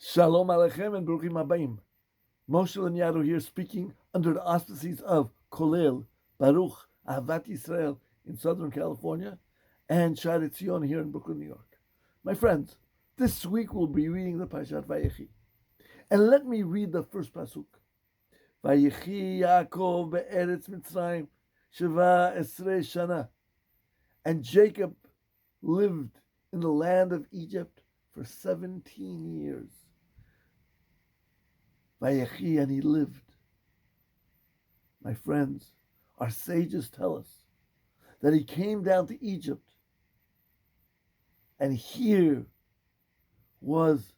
Shalom Aleichem and Baruchim Abayim. Moshe Lagnado here speaking under the auspices of Kollel, Baruch, Ahavat Yisrael in Southern California, and Sha'rei Tziyon here in Brooklyn, New York. My friends, this week we'll be reading the Parashat VaYechi. And let me read the first pasuk. VaYechi Yaakov be'eretz Mitzrayim sheva esrei shana. And Jacob lived in the land of Egypt for 17 years. VaYechi, and he lived. My friends, our sages tell us that he came down to Egypt, and here was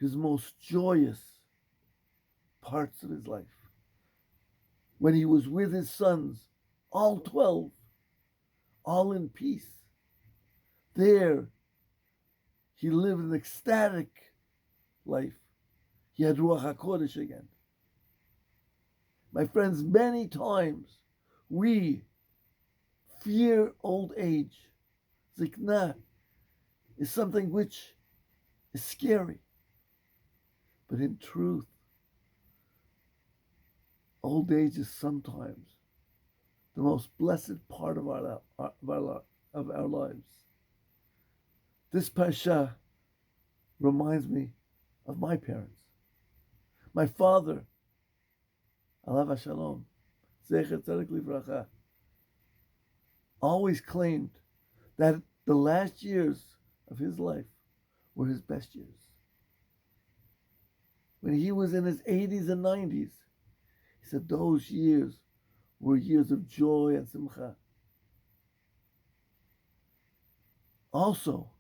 his most joyous parts of his life. When he was with his sons, all 12, all in peace. There, he lived an ecstatic life. He had Ruach HaKodesh again. My friends, many times we fear old age. Zikna is something which is scary. But in truth, old age is sometimes the most blessed part of our lives. This Pasha reminds me of my parents. My father, Alav HaShalom, Zecher Tzedek Livracha, always claimed that the last years of his life were his best years. When he was in his 80s and 90s, he said those years were years of joy and simcha. Also,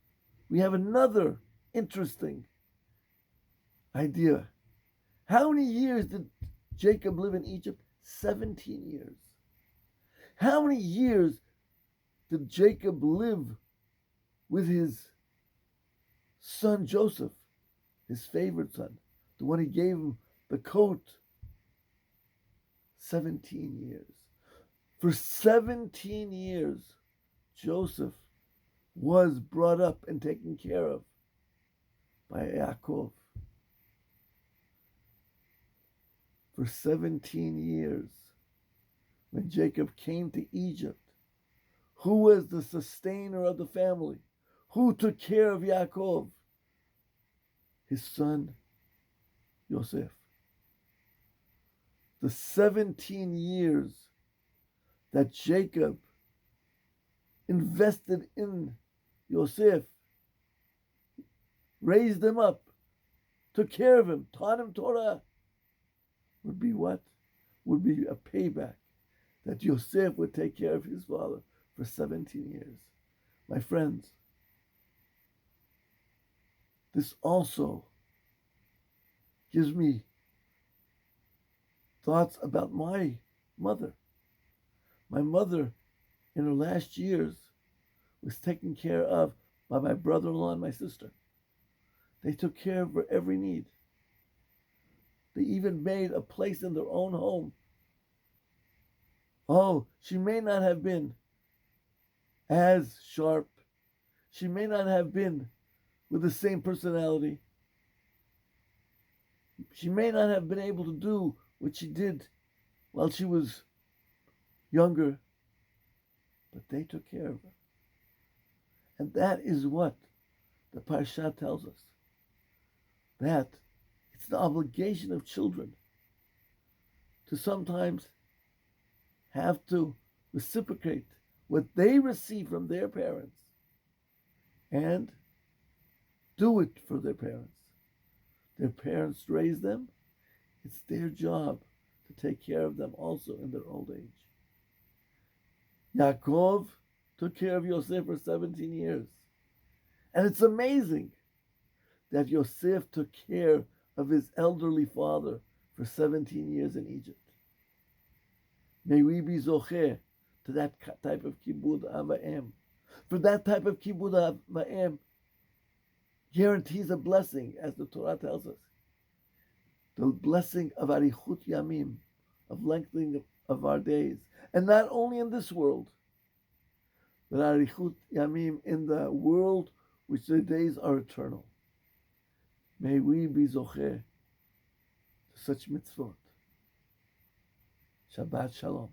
we have another interesting idea. How many years did Jacob live in Egypt? 17 years. How many years did Jacob live with his son Joseph, his favorite son, the one he gave him the coat? 17 years. For 17 years, Joseph was brought up and taken care of by Yaakov. For 17 years, when Jacob came to Egypt, who was the sustainer of the family? Who took care of Yaakov? His son, Yosef. The 17 years that Jacob invested in Yosef, raised him up, took care of him, taught him Torah, would be what? Would be a payback that Yosef would take care of his father for 17 years. My friends, this also gives me thoughts about my mother. My mother, in her last years, was taken care of by my brother-in-law and my sister. They took care of her every need. They even made a place in their own home. Oh, she may not have been as sharp. She may not have been with the same personality. She may not have been able to do what she did while she was younger, but they took care of her. And that is what the Parsha tells us. That it's the obligation of children to sometimes have to reciprocate what they receive from their parents and do it for their parents. Their parents raised them. It's their job to take care of them also in their old age. Yaakov took care of Yosef for 17 years. And it's amazing that Yosef took care of his elderly father for 17 years in Egypt. May we be zocher to that type of kibud avayim. For that type of kibud avayim guarantees a blessing, as the Torah tells us. The blessing of arichut yamim, of lengthening of our days. And not only in this world, but arichut yamim in the world which their days are eternal. May we be zocheh to such mitzvot. Shabbat Shalom.